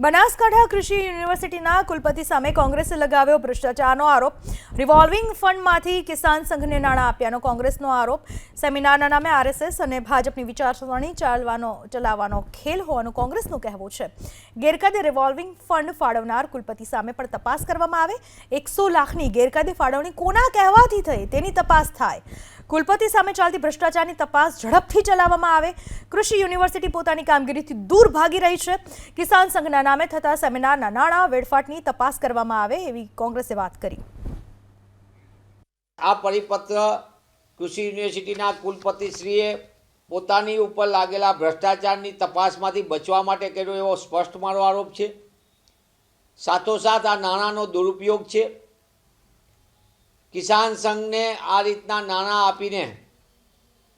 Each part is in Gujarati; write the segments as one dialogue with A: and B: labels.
A: બનાસકાંઠા કૃષિ યુનિવર્સિટીના કુલપતિ સામે કોંગ્રેસે લગાવ્યો ભ્રષ્ટાચારનો આરોપ। રિવોલ્વિંગ ફંડમાંથી કિસાન સંઘને નાણાં આપ્યાનો કોંગ્રેસનો આરોપ। સેમિનારના નામે આરએસએસ અને ભાજપની વિચારસરણી ચલાવવાનો ખેલ હોવાનું કોંગ્રેસનું કહેવું છે। ગેરકાયદે રિવોલ્વિંગ ફંડ ફાળવનાર કુલપતિ સામે પણ તપાસ કરવામાં આવે। 100 લાખની ગેરકાયદે ફાળવણી કોના કહેવાથી થઈ તેની તપાસ થાય। કુલપતિ સામે ચાલતી ભ્રષ્ટાચારની તપાસ ઝડપથી ચલાવવામાં આવે। કૃષિ યુનિવર્સિટી પોતાની કામગીરીથી દૂર ભાગી રહી છે। કિસાન સંઘના નામે થતા સેમિનારના નાણાં વેડફાટની તપાસ કરવામાં આવે એવી કોંગ્રેસે વાત કરી।
B: આ પરિપત્ર કૃષિ યુનિવર્સિટીના કુલપતિશ્રીએ પોતાની ઉપર લાગેલા ભ્રષ્ટાચારની તપાસમાંથી બચવા માટે કર્યો એવો સ્પષ્ટ મારો આરોપ છે। સાથોસાથ આ નાણાંનો દુરુપયોગ છે। કિસાન સંઘને આ રીતના નાણાં આપીને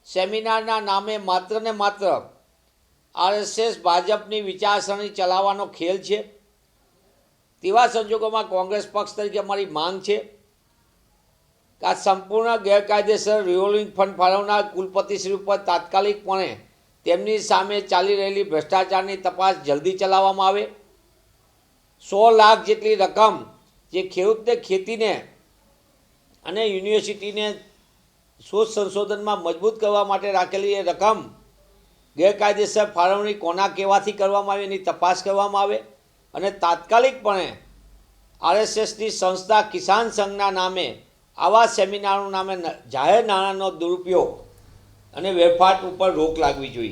B: સેમિનારના નામે માત્ર ને માત્ર આરએસએસ ભાજપની વિચારસરણી ચલાવવાનો ખેલ છે। તેવા સંજોગોમાં કોંગ્રેસ પક્ષ તરીકે અમારી માંગ છે કે આ સંપૂર્ણ ગેરકાયદેસર રિવોલ્વિંગ ફંડ ફાળવનાર કુલપતિશ્રી ઉપર તાત્કાલિકપણે તેમની સામે ચાલી રહેલી ભ્રષ્ટાચારની તપાસ જલ્દી ચલાવવામાં આવે। 100 લાખ જેટલી રકમ જે ખેડૂતને ખેતીને અને યુનિવર્સિટીને શોધ સંશોધનમાં મજબૂત કરવા માટે રાખેલી એ રકમ ગેરકાયદેસર ફાળવણી કોના કહેવાથી કરવામાં આવે એની તપાસ કરવામાં આવે અને તાત્કાલિકપણે આરએસએસની સંસ્થા કિસાન સંઘના નામે આવા સેમિનારનું નામે જાહેર નાણાંનો દુરુપયોગ અને વેડફાટ ઉપર રોક લાગવી જોઈએ।